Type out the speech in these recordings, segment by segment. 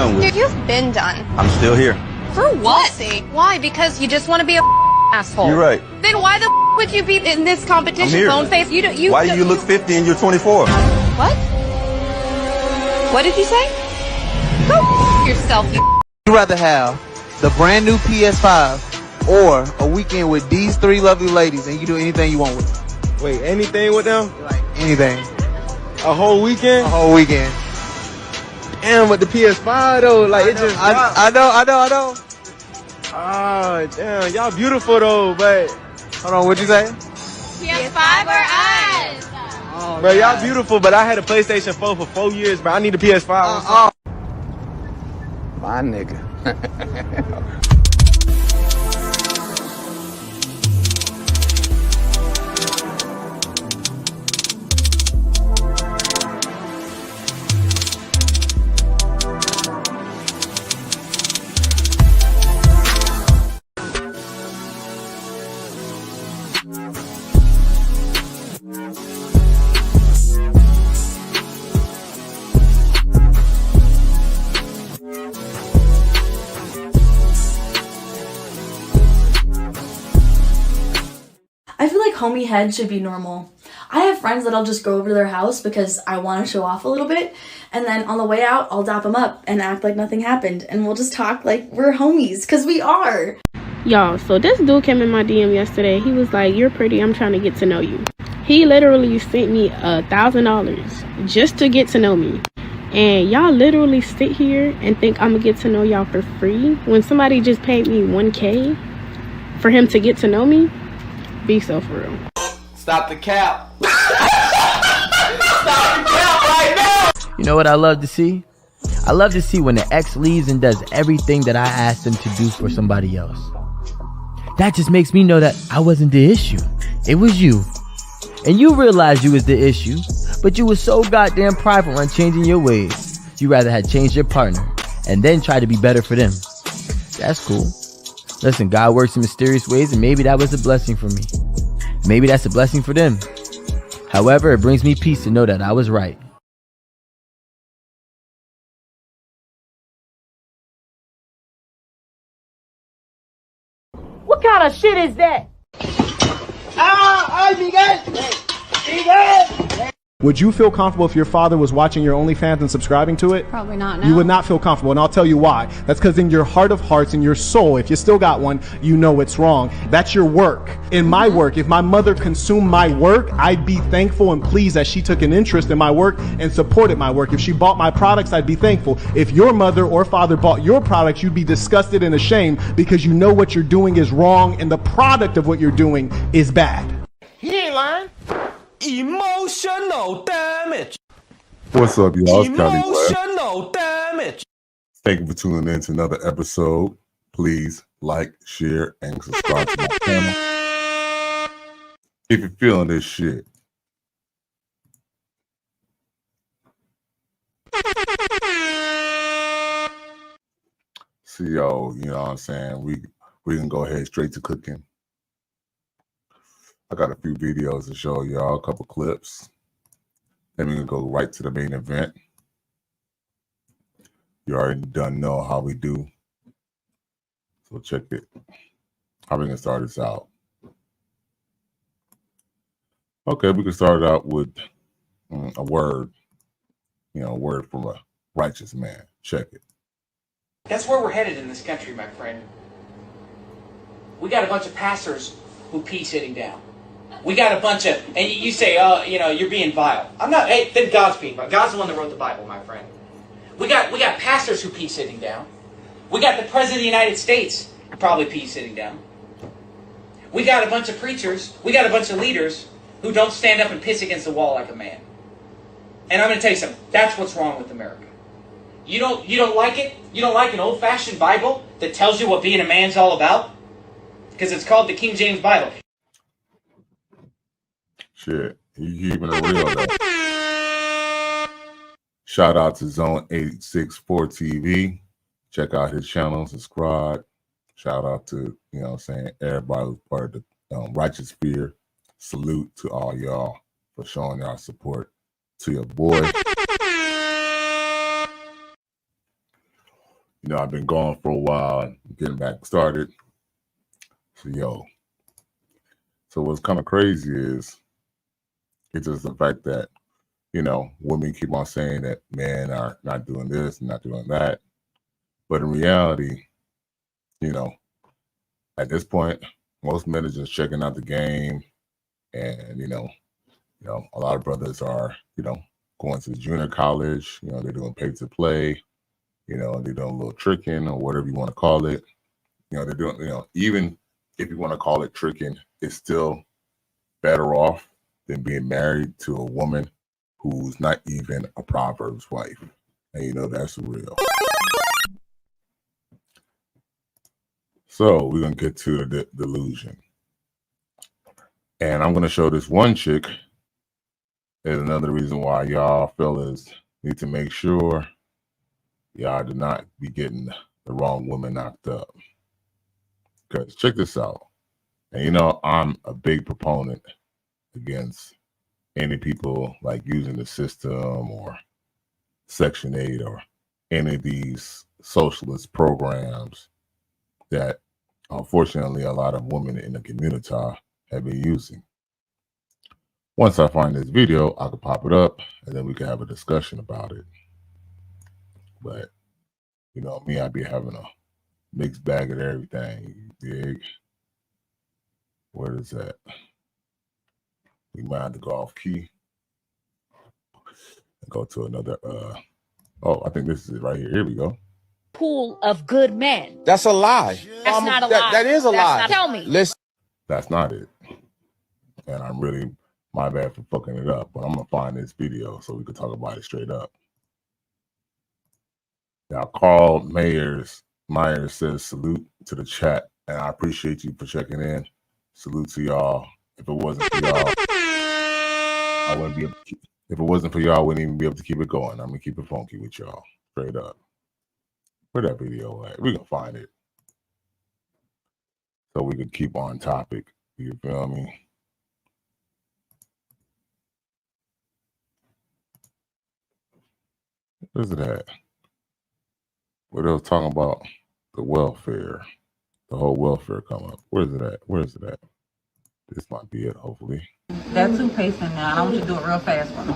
done with. Dude, you've been done. I'm still here. For what? Why? Because you just want to be a asshole. You're right. Then why the would you be in this competition, phone face? Why do you look 50 and you're 24? What? What did you say? Go yourself, you. Would you rather have the brand new PS5 or a weekend with these three lovely ladies and you do anything you want with them? Wait, anything with them? Like anything. A whole weekend? A whole weekend. Damn, with the PS5 though, like it just. I know. Ah, damn, y'all beautiful though, but. Hold on, what'd you say? PS5 or us? Oh, bro, y'all beautiful, but I had a PlayStation 4 for 4 years, but I need a PS5. My nigga. I feel like homie head should be normal. I have friends that I'll just go over to their house because I want to show off a little bit, and then on the way out, I'll dap them up and act like nothing happened, and we'll just talk like we're homies, because we are. Y'all, so this dude came in my DM yesterday. He was like, "You're pretty, I'm trying to get to know you." He literally sent me $1,000 just to get to know me. And y'all literally sit here and think I'm gonna get to know y'all for free when somebody just paid me $1K for him to get to know me? Be so for real. Stop the cap. Stop the cap right now. You know what I love to see? I love to see when the ex leaves and does everything that I asked them to do for somebody else. That just makes me know that I wasn't the issue. It was you. And you realized you was the issue, but you was so goddamn prideful on changing your ways. You rather had changed your partner and then try to be better for them. That's cool. Listen, God works in mysterious ways, and maybe that was a blessing for me. Maybe that's a blessing for them. However, it brings me peace to know that I was right. What kind of shit is that? Would you feel comfortable if your father was watching your OnlyFans and subscribing to it? Probably not, no. You would not feel comfortable, and I'll tell you why. That's because in your heart of hearts, in your soul, if you still got one, you know it's wrong. That's your work. In my work, if my mother consumed my work, I'd be thankful and pleased that she took an interest in my work and supported my work. If she bought my products, I'd be thankful. If your mother or father bought your products, you'd be disgusted and ashamed because you know what you're doing is wrong and the product of what you're doing is bad. He ain't lying. Emotional damage. What's up, y'all? It's County West. Emotional damage. Thank you for tuning in to another episode. Please like, share, and subscribe to my channel if you're feeling this shit. So, yo, you know what I'm saying? We can go ahead straight to cooking. I got a few videos to show y'all, a couple clips. Then we can go right to the main event. You already done know how we do. So check it. How we gonna start this out? Okay, we can start out with a word. You know, a word from a righteous man. Check it. That's where we're headed in this country, my friend. We got a bunch of pastors who pee sitting down. We got a bunch of, and you say, oh, you know, you're being vile. I'm not. Hey, then God's being vile. God's the one that wrote the Bible, my friend. We got pastors who pee sitting down. We got the President of the United States who probably pee sitting down. We got a bunch of preachers. We got a bunch of leaders who don't stand up and piss against the wall like a man. And I'm going to tell you something. That's what's wrong with America. You don't like it? You don't like an old-fashioned Bible that tells you what being a man's all about? Because it's called the King James Bible. Shit, you keeping it real though. Shout out to Zone 864 TV. Check out his channel, subscribe. Shout out to, you know what I'm saying, everybody who's part of the Righteous Fear. Salute to all y'all for showing y'all support to your boy. I've been gone for a while and getting back started. So, so what's kind of crazy is it's just the fact that, women keep on saying that men are not doing this and not doing that. But in reality, at this point, most men are just checking out the game. And, a lot of brothers are, going to junior college, they're doing pay to play, they're doing a little tricking or whatever you want to call it. They're doing, even if you want to call it tricking, it's still better off than being married to a woman who's not even a Proverbs wife. And that's real. So we're going to get to the delusion. And I'm going to show this one chick is another reason why y'all fellas need to make sure y'all do not be getting the wrong woman knocked up. Because check this out. And I'm a big proponent against any people like using the system or Section 8 or any of these socialist programs that unfortunately a lot of women in the community have been using. Once I find this video, I can pop it up and then we can have a discussion about it. But me, I be having a mixed bag of everything. You dig? Where is that? We might have to go off key and go to another. I think this is it right here. Here we go. Pool of good men. That's a lie. That's not a lie. That is a lie. Tell me. Listen. That's not it. And I'm really my bad for fucking it up. But I'm gonna find this video so we can talk about it straight up. Now, Carl Myers says salute to the chat, and I appreciate you for checking in. Salute to y'all. If it wasn't for y'all, I wouldn't be able to if it wasn't for y'all, I wouldn't even be able to keep it going. I'm gonna keep it funky with y'all. Straight up. Where that video at? We gonna find it. So we could keep on topic. You feel me? Where's it at? Where they was talking about the welfare. The whole welfare come up. Where's it at? Where's it at? This might be it, hopefully. That toothpaste in there. I want you to do it real fast for me.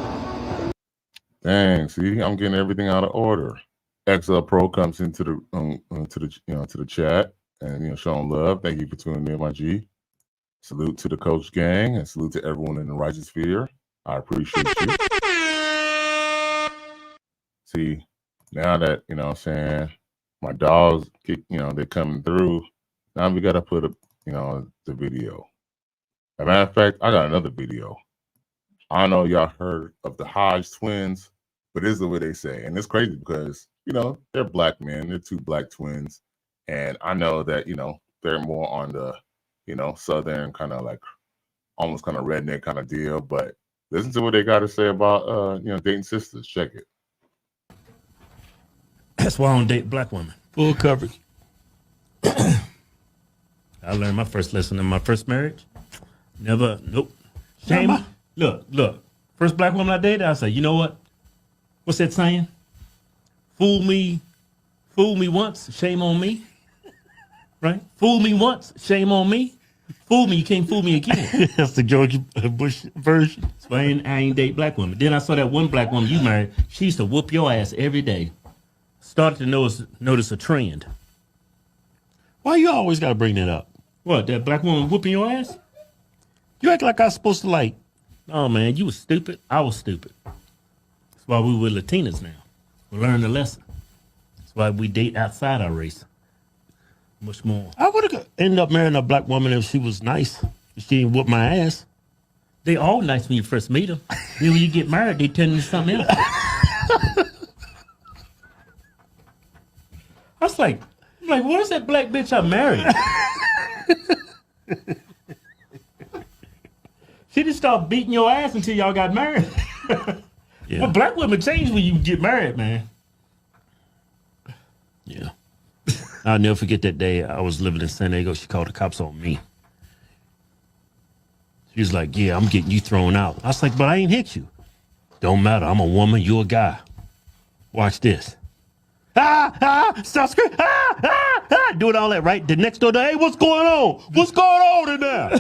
Dang, see, I'm getting everything out of order. XL Pro comes into the to the chat and showing love. Thank you for tuning in, my G. Salute to the coach gang and salute to everyone in the righteous sphere. I appreciate you. See, now that what I'm saying, my dogs they're coming through. Now we gotta put up the video. As a matter of fact, I got another video. I don't know if y'all heard of the Hodge twins, but this is what they say. And it's crazy because, they're black men. They're two black twins. And I know that, they're more on the, southern kind of like almost kind of redneck kind of deal. But listen to what they got to say about, dating sisters. Check it. That's why I don't date black women. Full coverage. I learned my first lesson in my first marriage. Never, nope. Shame. Look. First black woman I dated, I said, you know what? What's that saying? Fool me once, shame on me. Right? Fool me once, shame on me. Fool me, you can't fool me again. That's the George Bush version. So I ain't date black women. Then I saw that one black woman you married. She used to whoop your ass every day. Started to notice a trend. Why you always got to bring that up? What, that black woman whooping your ass? You act like I was supposed to like, oh man, you was stupid. I was stupid. That's why we were Latinas now. We learned the lesson. That's why we date outside our race. Much more. I would have ended up marrying a black woman if she was nice. If she didn't whoop my ass. They all nice when you first meet them. Then when you get married, they turn into something else. I was like, where's that black bitch I married? She didn't start beating your ass until y'all got married. Yeah. Well, black women change when you get married, man. Yeah. I'll never forget that day I was living in San Diego. She called the cops on me. She was like, yeah, I'm getting you thrown out. I was like, but I ain't hit you. Don't matter. I'm a woman. You're a guy. Watch this. Stop screaming, doing all that, right? The next door, hey, what's going on? What's going on in there?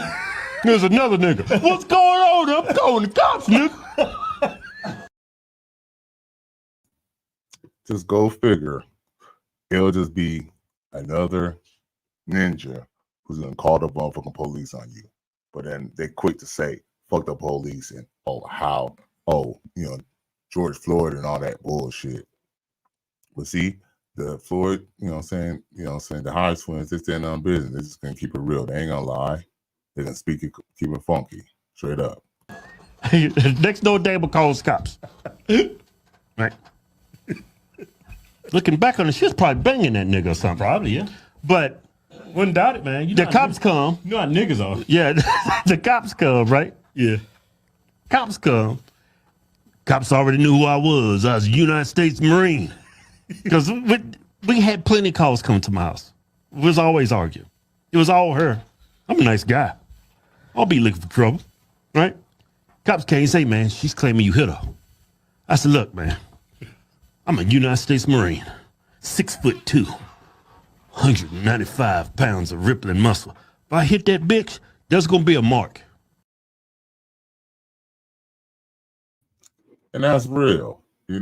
There's another nigga. What's going on? I'm calling the cops, nigga. Just go figure. It'll just be another ninja who's gonna call the motherfucking police on you. But then they're quick to say, fuck the police and George Floyd and all that bullshit. But see, the Floyd, the High Twins, they stand on business. They're just gonna keep it real. They ain't gonna lie. They're gonna keep it funky. Straight up. Next door neighbor calls cops. Right. Looking back on it, she was probably banging that nigga or something. Probably, yeah. But wouldn't doubt it, man. The cops come. You know how niggas are. Yeah, the cops come, right? Yeah. Cops come. Cops already knew who I was. I was a United States Marine. Because we had plenty of calls coming to my house. We was always arguing. It was all her. I'm a nice guy. I'll be looking for trouble, right? Cops came and say, man, she's claiming you hit her. I said, look, man, I'm a United States Marine, 6'2", 195 pounds of rippling muscle. If I hit that bitch, there's gonna be a mark. And that's real, They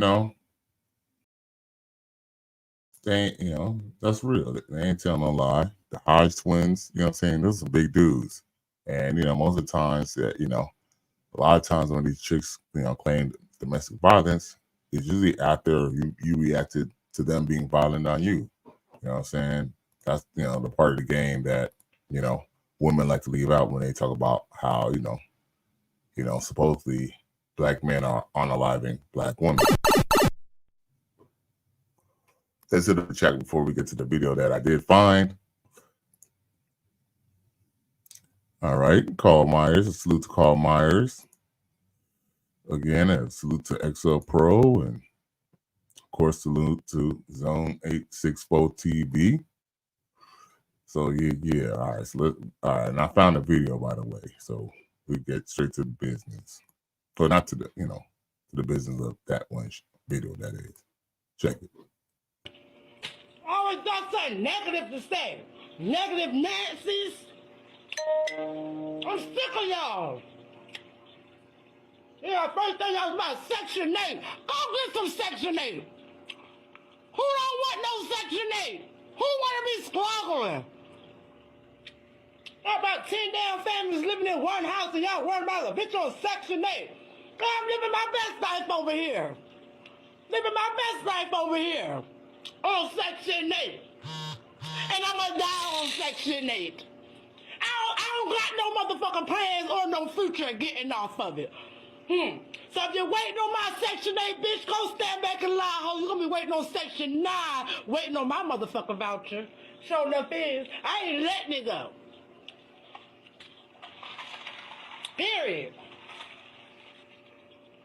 ain't, that's real. They ain't telling no lie. The Hodge twins, those are big dudes. And, most of the times that, a lot of times when these chicks, claim domestic violence, it's usually after you reacted to them being violent on you. You know what I'm saying? That's, the part of the game that, women like to leave out when they talk about how, supposedly black men are unaliving black women. Let's hit the chat before we get to the video that I did find. All right, Carl Myers. A salute to Carl Myers. Again, a salute to XL Pro, and of course, salute to Zone 864 TV. So yeah. All right, all right, and I found a video, by the way. So we get straight to the business. So not to the, to the business of that one video. That is, check it. Always got something negative to say. Negative Nancy's. I'm sick of y'all. Yeah, first thing I was about Section 8. Go get some Section 8. Who don't want no Section 8? Who want to be struggling? Got about 10 damn families living in one house and y'all worried about a bitch on Section 8. I'm living my best life over here. Living my best life over here. On Section 8. And I'm gonna die on Section 8. I don't got no motherfucking plans or no future getting off of it. So if you're waiting on my Section 8, bitch, go stand back and lie, ho. You're gonna be waiting on Section 9, waiting on my motherfucking voucher. Sure enough is, I ain't letting it go. Period.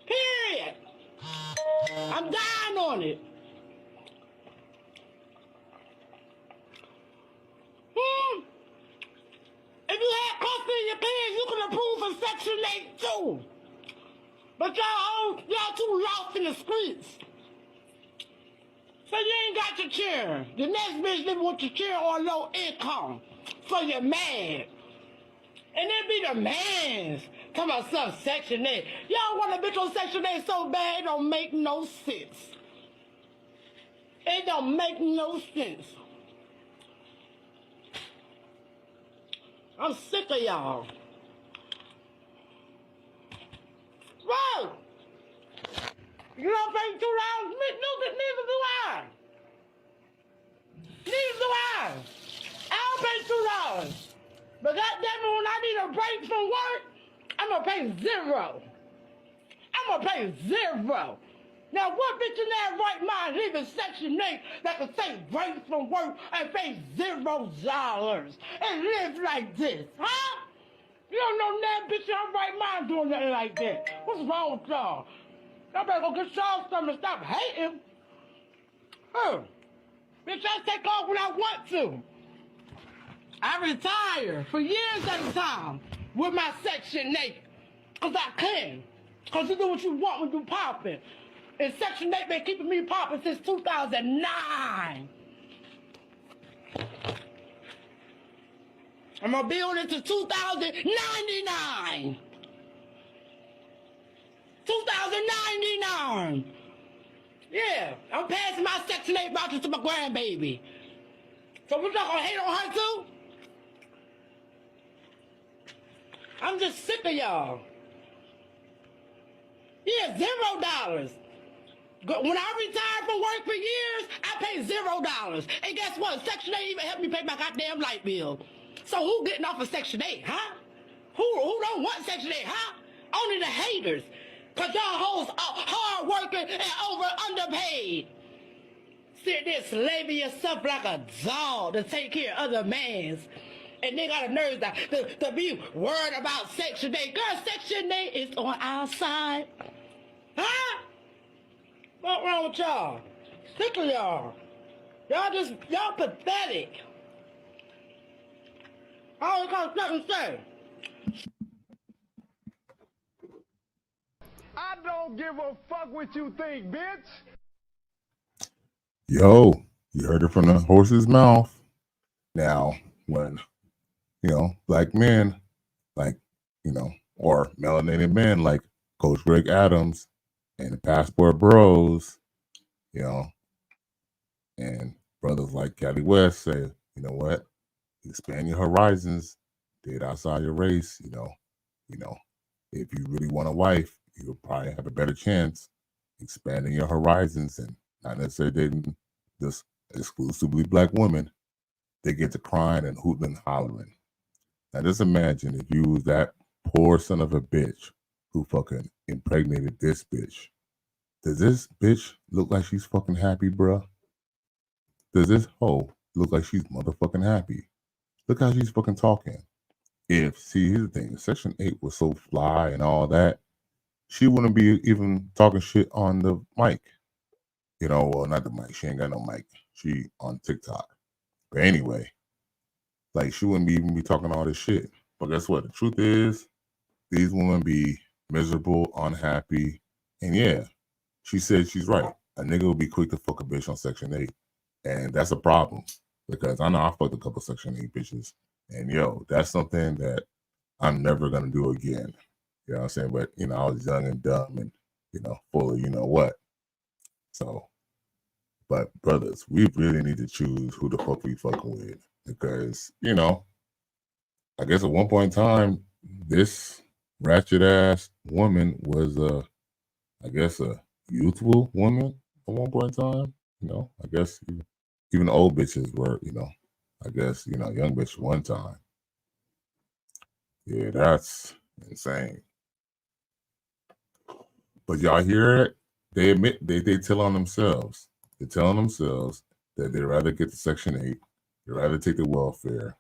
Period. I'm dying on it. If you had custody of your kids, you can approve for Section 8 too. But y'all too lost in the streets. So you ain't got your children. The next bitch living with your children on low income. So you're mad. And then be the mans talking about some Section 8. Y'all want a bitch on Section 8 so bad it don't make no sense. It don't make no sense. I'm sick of y'all. Whoa! You don't pay $2, neither do I. Neither do I. I don't pay $2. But goddammit, when I need a break from work, I'm gonna pay $0. I'm gonna pay $0. Now, what bitch in that right mind leaving Section 8 that can take breaks from work and pay $0 and live like this, huh? You don't know that bitch in her right mind doing nothing like that. What's wrong with y'all? Y'all better go get y'all something and stop hating. Bitch, I take off when I want to. I retire for years at a time with my Section 8. Because I can. Because you do what you want when you popping. And Section 8 been keeping me popping since 2009. I'm gonna be on it to 2099. 2099. Yeah, I'm passing my Section 8 vouchers to my grandbaby. So we're not gonna hate on her too? I'm just sick of y'all. Yeah, $0. When I retired from work for years, I paid $0. And guess what? Section 8 even helped me pay my goddamn light bill. So who getting off of Section 8, huh? Who don't want Section 8, huh? Only the haters. Cause y'all hoes are hard working and underpaid. Sit there slaving yourself like a dog to take care of other mans. And they got a nerve to be worried about Section 8. Girl, Section 8 is on our side. Huh? What's wrong with y'all? Sick of y'all. Y'all pathetic. I only got something to say. I don't give a fuck what you think, bitch. Yo, you heard it from the horse's mouth. Now, when, black men, like, or melanated men like Coach Greg Adams and the Passport Bros, and brothers like Cali West say, you know what, expand your horizons, date outside your race, if you really want a wife, you'll probably have a better chance expanding your horizons and not necessarily dating just exclusively black women. They get to crying and hooting and hollering. Now just imagine if you was that poor son of a bitch who fucking impregnated this bitch. Does this bitch look like she's fucking happy, bruh? Does this hoe look like she's motherfucking happy? Look how she's fucking talking. See, here's the thing. Section 8 was so fly and all that, she wouldn't be even talking shit on the mic. Well, not the mic. She ain't got no mic. She on TikTok. But anyway, like, she wouldn't even be talking all this shit. But guess what? The truth is, these women be miserable, unhappy. And yeah, she said she's right. A nigga will be quick to fuck a bitch on Section 8. And that's a problem. Because I know I fucked a couple Section 8 bitches. And that's something that I'm never going to do again. You know what I'm saying? But, I was young and dumb and, full of what. So, but brothers, we really need to choose who the fuck we fucking with. Because, I guess at one point in time, this ratchet ass woman was, I guess, a youthful woman at one point in time. I guess even old bitches were, I guess, young bitch one time. Yeah, that's insane. But y'all hear it? They admit, they tell on themselves. They're telling themselves that they'd rather get to Section 8. They'd rather take the welfare.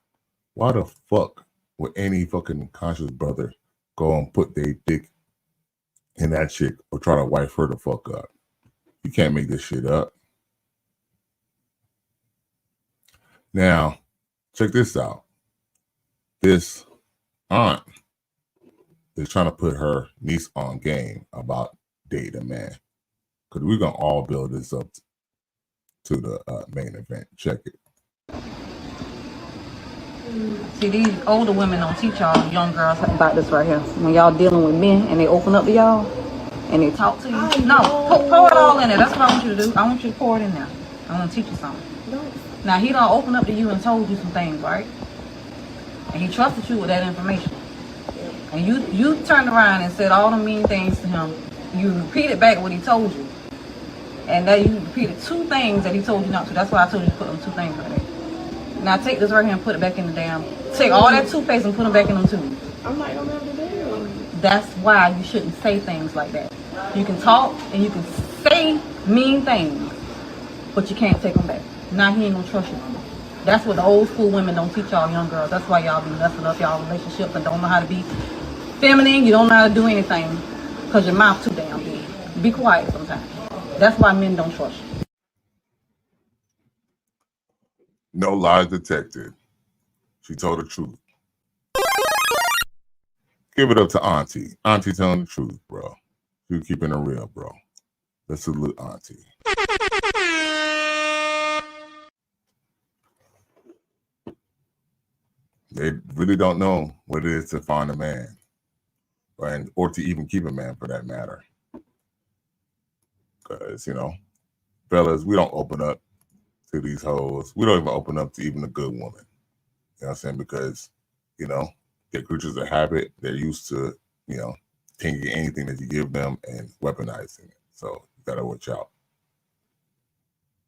Why the fuck would any fucking conscious brother go and put their dick in that chick or try to wife her the fuck up? You can't make this shit up. Now, check this out. This aunt is trying to put her niece on game about dating a man. Because we're going to all build this up to the main event. Check it. See, these older women don't teach y'all young girls about this right here. When y'all dealing with men and they open up to y'all and they talk to you. No, pour it all in there. That's what I want you to do. I want you to pour it in there. I want to teach you something. Now, he don't open up to you and told you some things, right? And he trusted you with that information. And you turned around and said all the mean things to him. You repeated back what he told you. And that you repeated 2 things that he told you not to. That's why I told you to put them 2 things right there. Now take this right here and put it back in the damn. Take all that toothpaste and put them back in them tubes. I'm not gonna be able to do it. That's why you shouldn't say things like that. You can talk and you can say mean things, but you can't take them back. Now he ain't gonna trust you. That's what the old school women don't teach y'all young girls. That's why y'all be messing up y'all relationships and don't know how to be feminine. You don't know how to do anything because your mouth too damn big. Be quiet sometimes. That's why men don't trust you. No lies detected. She told the truth. Give it up to Auntie. Auntie telling the truth, bro. She keeping it real, bro. Let's salute Auntie. They really don't know what it is to find a man, or to even keep a man for that matter. Because, fellas, we don't open up to these hoes. We don't even open up to even a good woman. You know what I'm saying? Because, they're creatures of habit. They're used to, taking anything that you give them and weaponizing it. So you gotta watch out.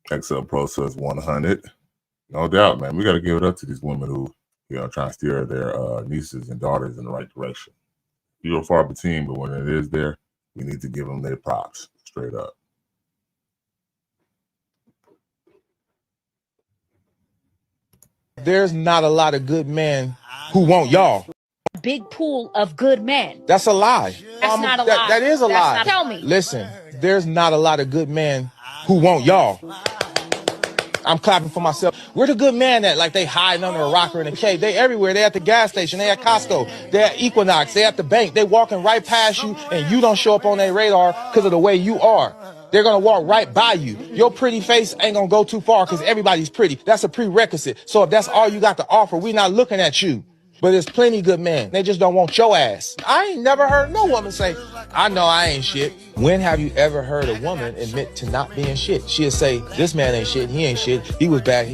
XL Pro says 100. No doubt, man. We gotta give it up to these women who, trying to steer their nieces and daughters in the right direction. Few are far between, but when it is there, we need to give them their props, straight up. There's not a lot of good men who want y'all. Big pool of good men. That's a lie. That's not a lie. That is a lie. Tell me. Listen, there's not a lot of good men who want y'all. I'm clapping for myself. Where the good man at? Like they hiding under a rocker in a cave. They everywhere. They at the gas station. They at Costco. They at Equinox. They at the bank. They walking right past you and you don't show up on their radar because of the way you are. They're going to walk right by you. Your pretty face ain't going to go too far because everybody's pretty. That's a prerequisite. So if that's all you got to offer, we not looking at you. But there's plenty good men. They just don't want your ass. I ain't never heard no woman say, I know I ain't shit. When have you ever heard a woman admit to not being shit? She'll say, this man ain't shit. He ain't shit. He was bad.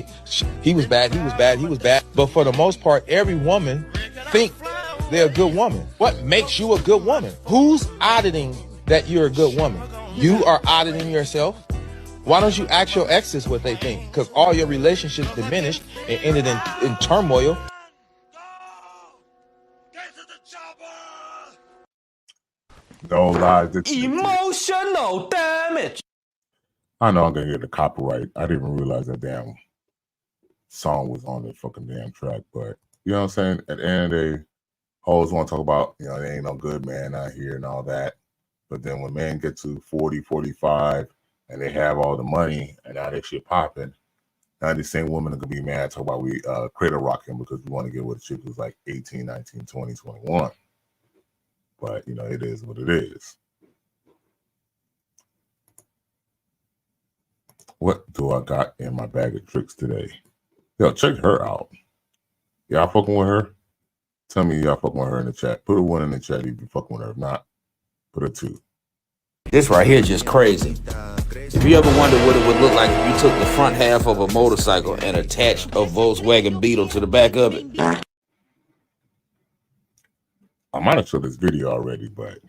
He was bad. He was bad. He was bad. But for the most part, every woman think they're a good woman. What makes you a good woman? Who's auditing that you're a good woman? You are auditing yourself. Why don't you ask your exes what they think? Because all your relationships diminished and ended in turmoil. No lie. Emotional damage. I know I'm gonna get the copyright. I didn't even realize that damn song was on the fucking damn track. But you know what I'm saying? At the end of the day, hoes want to talk about, there ain't no good man out here and all that. But then when men get to 40, 45, and they have all the money and now they shit popping, now the same women are gonna be mad talk about we cradle rocking because we want to get with a chick who's like 18, 19, 20, 21. But it is what it is. What do I got in my bag of tricks today? Yo, check her out. Y'all fucking with her? Tell me y'all fucking with her in the chat. Put a 1 in the chat if you fucking with her. If not, put a 2. This right here just crazy. If you ever wondered what it would look like if you took the front half of a motorcycle and attached a Volkswagen Beetle to the back of it. I might have showed this video already, but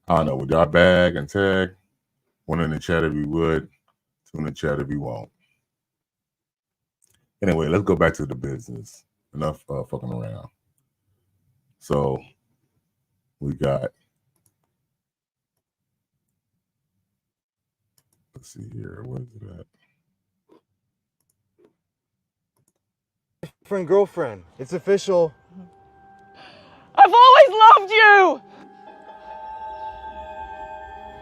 I don't know. With y'all bag and tag, 1 in the chat if you would, 2 in the chat if you won't. Anyway, let's go back to the business. Enough fucking around. So we got, let's see here. What is it at? Girlfriend. It's official. I've always loved you!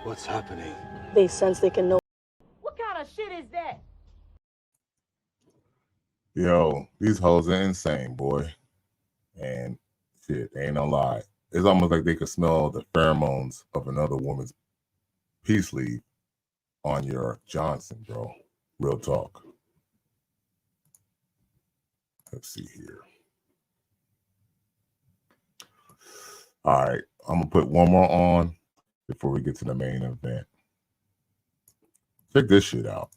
What's happening? They sense they can know. What kind of shit is that? Yo, these hoes are insane, boy. And shit, they ain't no lie. It's almost like they could smell the pheromones of another woman's peace leave on your Johnson, bro. Real talk. Let's see here. All right, I'm gonna put one more on before we get to the main event. Check this shit out.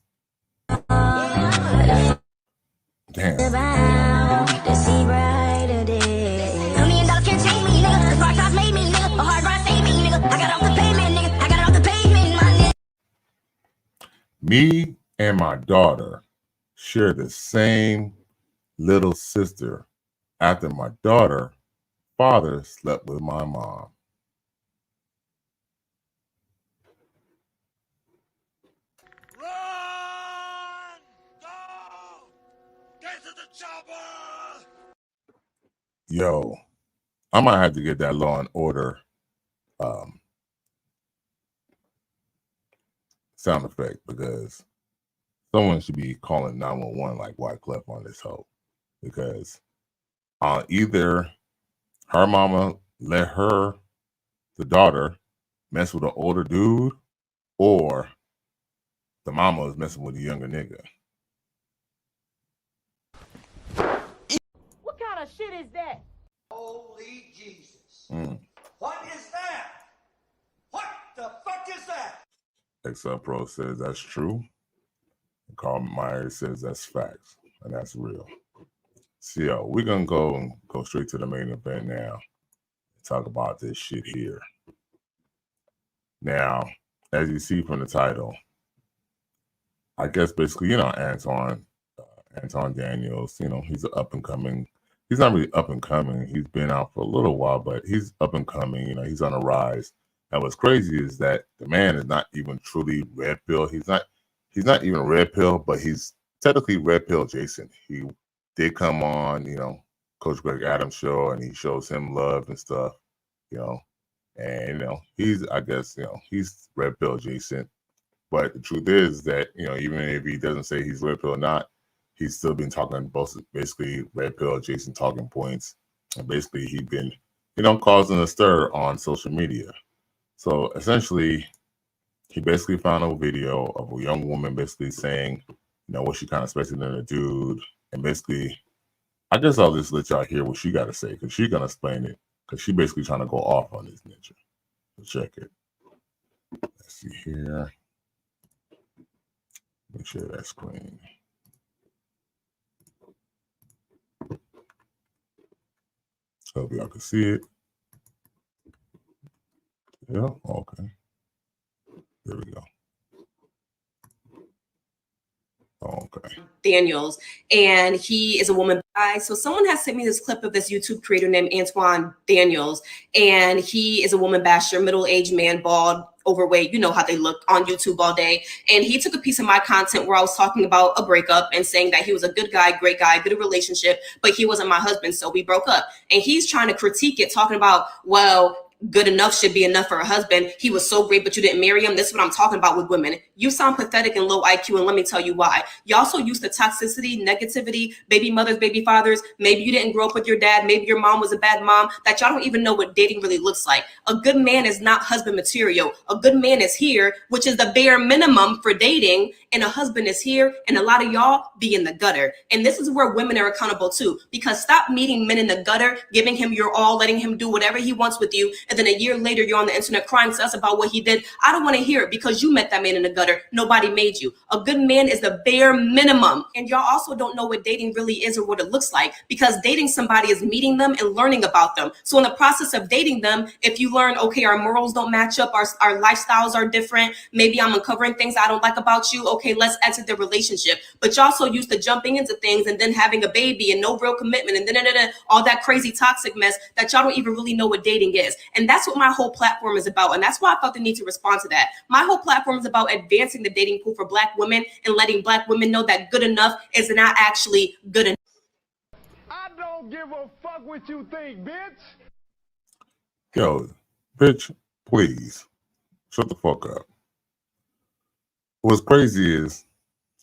Damn. Me and my daughter share the same little sister after my daughter father slept with my mom. Run! Go! Get to the chopper! Yo, I might have to get that Law and Order sound effect because someone should be calling 911 like Wyclef on this hoe. Because either her mama let the daughter, mess with an older dude, or the mama is messing with a younger nigga. What kind of shit is that? Holy Jesus. Mm. What is that? What the fuck is that? XL Pro says that's true. Carl Myers says that's facts, and that's real. So, yo, we're going to go straight to the main event now. Talk about this shit here. Now, as you see from the title, I guess basically, Antoine Daniels, he's an up and coming. He's not really up and coming. He's been out for a little while, but he's up and coming. He's on a rise. And what's crazy is that the man is not even truly red pill. He's not even red pill, but he's technically red pill adjacent. He did come on, Coach Greg Adams' show, and he shows him love and stuff, and he's, I guess, he's red pill adjacent. But the truth is that, even if he doesn't say he's red pill or not, he's still been talking both basically red pill adjacent talking points. And basically he's been, causing a stir on social media. So essentially, he basically found a video of a young woman basically saying, what she kind of expected in a dude. And basically, I guess I'll just let y'all hear what she got to say, because she's going to explain it, because she's basically trying to go off on this ninja. So check it. Let's see here. Let me share that screen. Hope y'all can see it. Yeah, okay. There we go. Okay. Daniels, and he is a woman. So someone has sent me this clip of this YouTube creator named Antoine Daniels, and he is a woman basher, middle-aged man, bald, overweight. You know how they look on YouTube all day. And he took a piece of my content where I was talking about a breakup and saying that he was a good guy, great guy, good relationship, but he wasn't my husband, so we broke up. And he's trying to critique it, talking about, well, good enough should be enough for a husband. He was so great, but you didn't marry him. This is what I'm talking about with women. You sound pathetic and low IQ, and let me tell you why. Y'all so used to toxicity, negativity, baby mothers, baby fathers. Maybe you didn't grow up with your dad. Maybe your mom was a bad mom, that y'all don't even know what dating really looks like. A good man is not husband material. A good man is here, which is the bare minimum for dating, and a husband is here, and a lot of y'all be in the gutter. And this is where women are accountable too, because stop meeting men in the gutter, giving him your all, letting him do whatever he wants with you, and then a year later you're on the internet crying to us about what he did. I don't want to hear it, because you met that man in the gutter. Nobody made you. A good man is the bare minimum. And y'all also don't know what dating really is or what it looks like, because dating somebody is meeting them and learning about them. So in the process of dating them, if you learn, okay, our morals don't match up, our lifestyles are different, maybe I'm uncovering things I don't like about you, okay, let's exit the relationship. But y'all so used to jumping into things and then having a baby and no real commitment and then all that crazy toxic mess, that y'all don't even really know what dating is. And that's what my whole platform is about. And that's why I felt the need to respond to that. My whole platform is about advancing the dating pool for Black women and letting Black women know that good enough is not actually good enough. I don't give a fuck what you think, bitch. Yo, bitch, please, shut the fuck up. What's crazy is,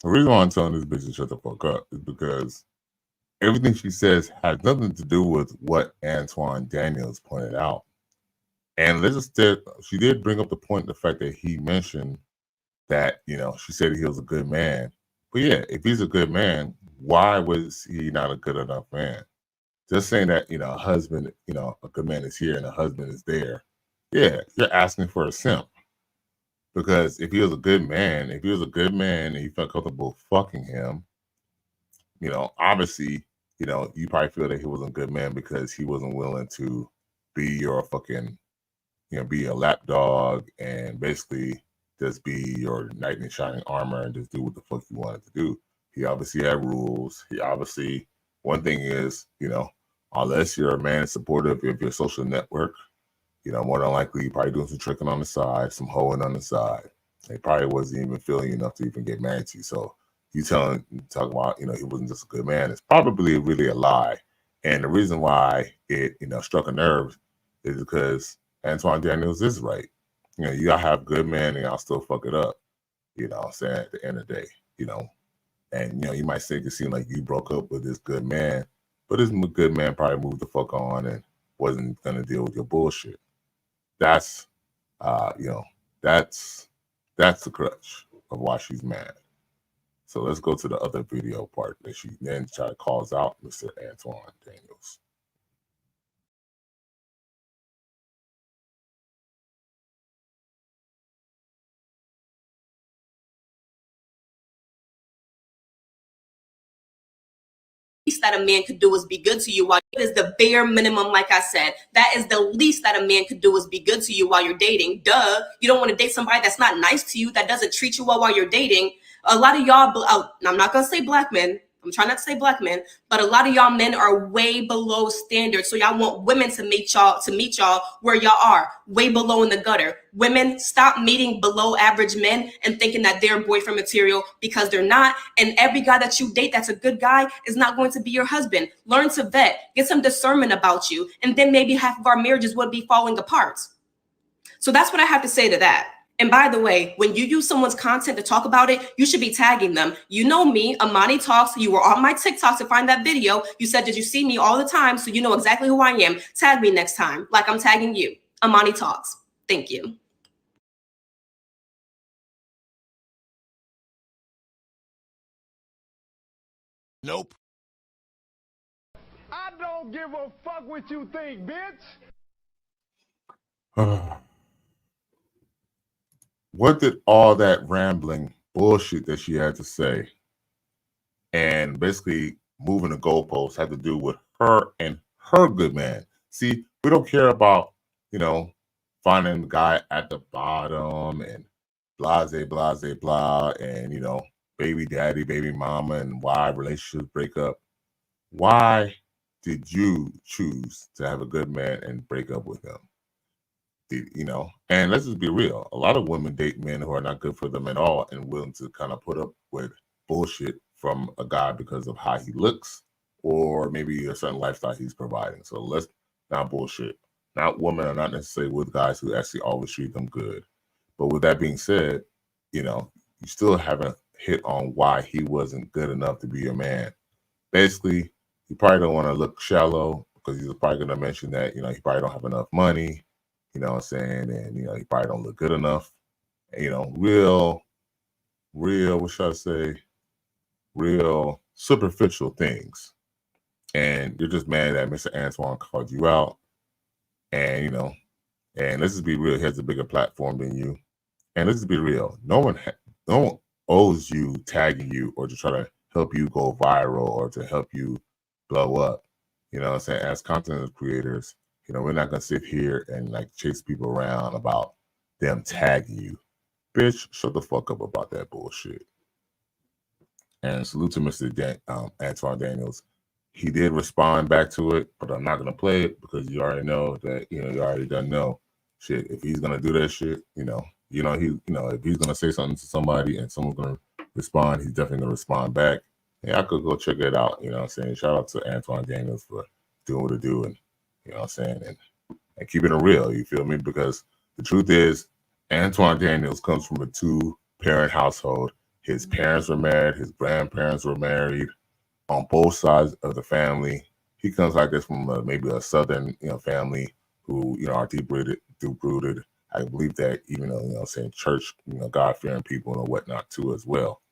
the reason why I'm telling this bitch to shut the fuck up is because everything she says has nothing to do with what Antoine Daniels pointed out. And she did bring up the point, the fact that he mentioned that, she said he was a good man. But yeah, if he's a good man, why was he not a good enough man? Just saying that, a husband, a good man is here and a husband is there. Yeah, you're asking for a simp. Because if he was a good man, and you felt comfortable fucking him, obviously, you probably feel that he wasn't a good man because he wasn't willing to be your fucking, be a lapdog and basically just be your knight in shining armor and just do what the fuck you wanted to do. He obviously had rules. One thing is, unless you're a man supportive of your social network, more than likely you're probably doing some tricking on the side, some hoeing on the side. He probably wasn't even feeling enough to even get married to you. So you talking about, he wasn't just a good man. It's probably really a lie. And the reason why it, struck a nerve is because Antoine Daniels is right. You gotta have good men and y'all still fuck it up. What I'm saying, at the end of the day, and you might think it seemed like you broke up with this good man, but this good man probably moved the fuck on and wasn't gonna deal with your bullshit. That's That's the crutch of why she's mad. So let's go to the other video part that she then calls out Mr. Antoine Daniels. Least that a man could do is be good to you while it is the bare minimum. Like I said, that is the least that a man could do is be good to you while you're dating. Duh. You don't want to date somebody that's not nice to you, that doesn't treat you well while you're dating. A lot of y'all, I'm not gonna say black men, I'm trying not to say black men, but a lot of y'all men are way below standard. So y'all want women to meet y'all where y'all are, way below in the gutter. Women, stop meeting below average men and thinking that they're boyfriend material, because they're not. And every guy that you date that's a good guy is not going to be your husband. Learn to vet, get some discernment about you, and then maybe half of our marriages would be falling apart. So that's what I have to say to that. And by the way, when you use someone's content to talk about it, you should be tagging them. You know me, Amani Talks. You were on my TikTok to find that video. You said, did you see me all the time? So you know exactly who I am. Tag me next time, like I'm tagging you. Amani Talks. Thank you. Nope. I don't give a fuck what you think, bitch. What did all that rambling bullshit that she had to say and basically moving the goalposts had to do with her and her good man? See, we don't care about, finding the guy at the bottom and blase, blase, blah, and, baby daddy, baby mama, and why relationships break up. Why did you choose to have a good man and break up with him? And let's just be real. A lot of women date men who are not good for them at all and willing to kind of put up with bullshit from a guy because of how he looks or maybe a certain lifestyle he's providing. So let's not bullshit. Not women are not necessarily with guys who actually always treat them good. But with that being said, you still haven't hit on why he wasn't good enough to be your man. Basically, you probably don't want to look shallow because he's probably going to mention that, he probably don't have enough money. You know what I'm saying? And, he probably don't look good enough. And, real, what should I say? Real superficial things. And you're just mad that Mr. Antoine called you out. And, and let's just be real. He has a bigger platform than you. And let's just be real. No one owes you tagging you or to try to help you go viral or to help you blow up. You know what I'm saying? As content creators, we're not going to sit here and chase people around about them tagging you. Bitch, shut the fuck up about that bullshit. And salute to Mr. Antoine Daniels. He did respond back to it, but I'm not going to play it because you already know that, you already done know shit. If he's going to do that shit, if he's going to say something to somebody and someone's going to respond, he's definitely going to respond back. Yeah, I could go check it out. You know what I'm saying? Shout out to Antoine Daniels for doing what it do and you know what I'm saying? And keeping it real, you feel me? Because the truth is, Antoine Daniels comes from a 2-parent household. His parents were married. His grandparents were married on both sides of the family. He comes like this from maybe a Southern, family who, are deep-rooted. I believe that even though, saying church, God-fearing people and whatnot too as well.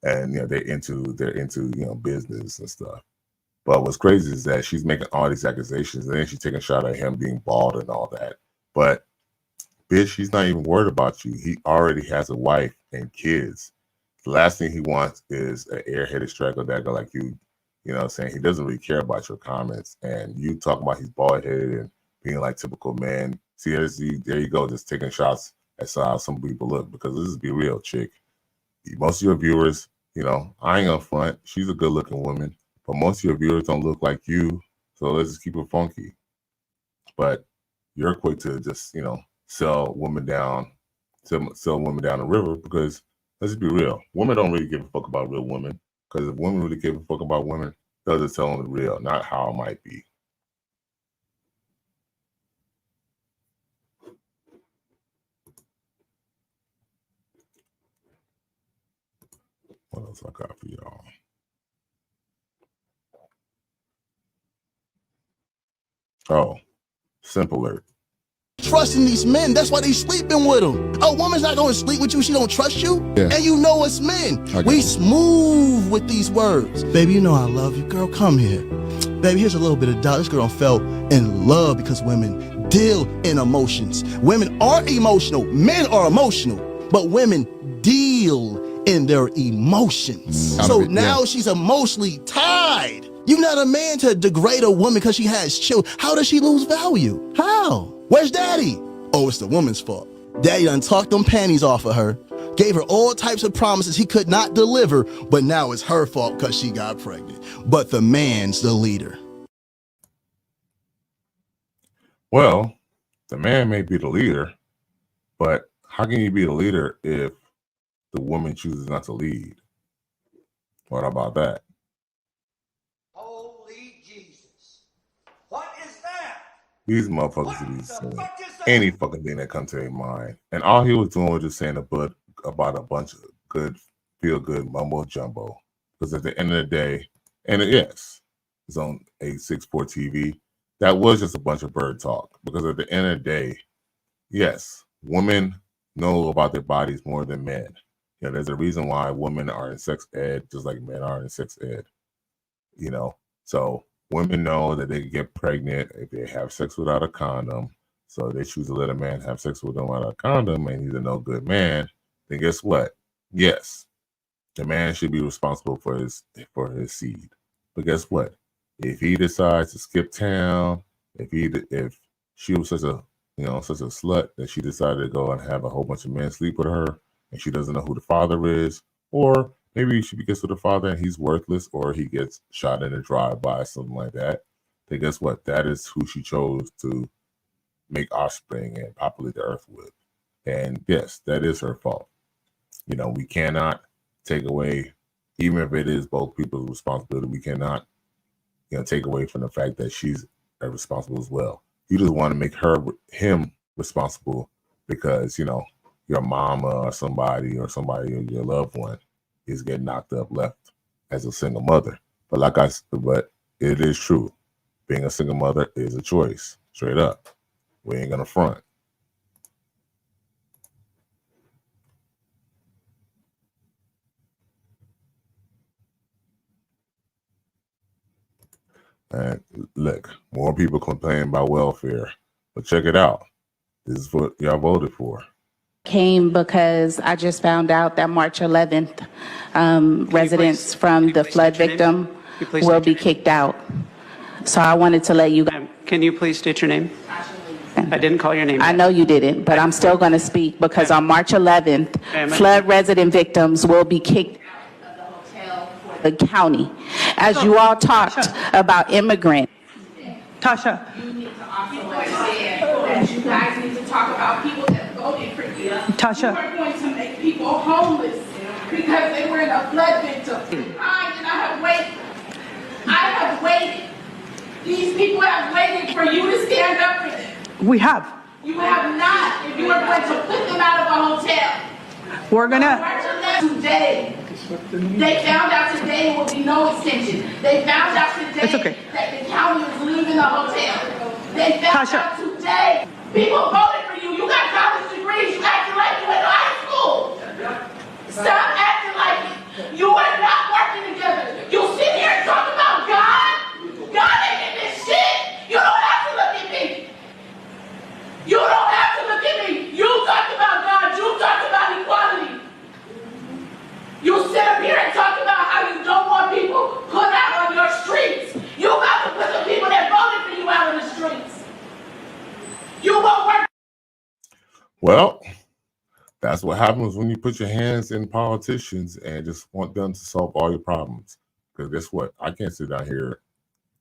And, they're into, business and stuff. But what's crazy is that she's making all these accusations and then she's taking a shot at him being bald and all that. But bitch, she's not even worried about you. He already has a wife and kids. The last thing he wants is an airheaded straggler like you. You know what I'm saying? He doesn't really care about your comments. And you talking about he's bald headed and being like typical men. See, there you go, just taking shots at how some people look. Because let's just be real, chick. Most of your viewers, I ain't gonna front. She's a good looking woman. But most of your viewers don't look like you, so let's just keep it funky. But you're quick to just, sell women down the river because let's just be real. Women don't really give a fuck about real women because if women really give a fuck about women, they'll just tell them the real, not how it might be. What else I got for y'all? Oh, Simp alert. trusting these men. That's why they sleeping with them. A woman's not going to sleep with you. She don't trust you. Yeah. And you know it's men. We smooth with these words. Baby, you know I love you. Girl, come here. Baby, here's a little bit of doubt. This girl fell in love because women deal in emotions. Women are emotional. Men are emotional. But women deal in their emotions. So now she's emotionally tied. You're not a man to degrade a woman because she has children. How does she lose value? How? Where's daddy? Oh, it's the woman's fault. Daddy done talked them panties off of her, gave her all types of promises he could not deliver, but now it's her fault because she got pregnant. But the man's the leader. Well, the man may be the leader, but how can you be the leader if the woman chooses not to lead? What about that? Holy Jesus. What is that? These motherfuckers be saying any fucking thing that comes to their mind. And all he was doing was just saying about a bunch of good, feel-good mumbo-jumbo. Because at the end of the day, and yes, it's on 864 TV, that was just a bunch of bird talk. Because at the end of the day, yes, women know about their bodies more than men. You know, there's a reason why women are in sex ed just like men are in sex ed. You know, so women know that they can get pregnant if they have sex without a condom. So they choose to let a man have sex with them without a condom, and he's a no good man. Then guess what? Yes, the man should be responsible for his seed. But guess what? If he decides to skip town, if she was such a slut that she decided to go and have a whole bunch of men sleep with her, and she doesn't know who the father is, or maybe she gets with the father and he's worthless, or he gets shot in a drive-by, something like that. Then guess what? That is who she chose to make offspring and populate the earth with. And yes, that is her fault. You know, we cannot take away, even if it is both people's responsibility, we cannot, take away from the fact that she's responsible as well. You just want to make him responsible because, your mama or somebody or your loved one is getting knocked up left as a single mother. But like I said, but it is true. Being a single mother is a choice, straight up. We ain't gonna front. And look, more people complain about welfare, but check it out. This is what y'all voted for. Came because I just found out that March 11th, residents from the flood victim will be kicked out. So I wanted to let you guys. Can you please state your name? I didn't call your name. I know you didn't, but I'm still going to speak because on March 11th, flood resident victims will be kicked out of the hotel for the county. As you all talked about immigrants. Tasha. You need to also understand that you guys need to talk about people that voted for you. Tasha. You are going to make people homeless because they were in a flood victim. And I have waited. These people have waited for you to stand up for them. We have. You have not. If you are going to put them out of a hotel. We're gonna. Today. They found out today there will be no extension. They found out today that the county is leaving the hotel. They found out today. People voted for you. You got college degrees. You acting like you went to high school. Stop acting like it. You are not working together. You sit here and talk about God. God ain't in this shit. You don't have to look at me. You don't have to look at me. You talk about God. You talk about equality. You sit up here and talk about how you don't want people put out on your streets. You about to put the people that voted for you out on the streets. You won't work. Well, that's what happens when you put your hands in politicians and just want them to solve all your problems. Because guess what? I can't sit down here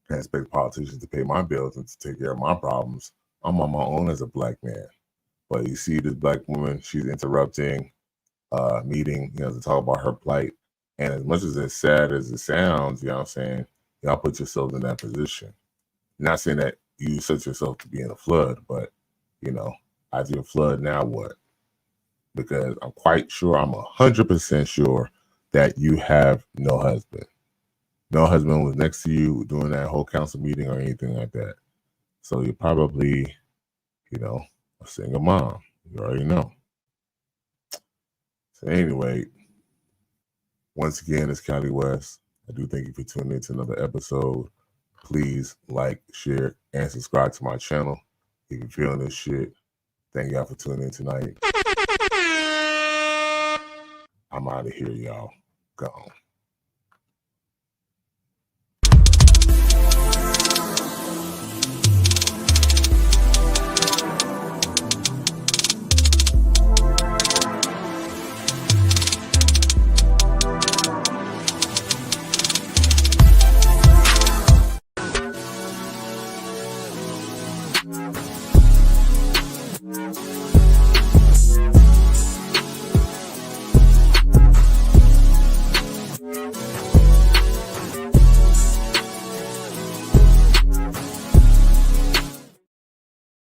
and expect politicians to pay my bills and to take care of my problems. I'm on my own as a black man. But you see this black woman, she's interrupting meeting, to talk about her plight. And as much as it's sad as it sounds, you know what I'm saying, y'all put yourselves in that position. Not saying that you set yourself to be in a flood, but, after your flood, now what? Because I'm quite sure, I'm 100% sure that you have no husband. No husband was next to you during that whole council meeting or anything like that. So you're probably, a single mom. You already know. So anyway, once again, it's County West. I do thank you for tuning in to another episode. Please like, share, and subscribe to my channel if you're feeling this shit. Thank y'all for tuning in tonight. I'm out of here, y'all. Gone.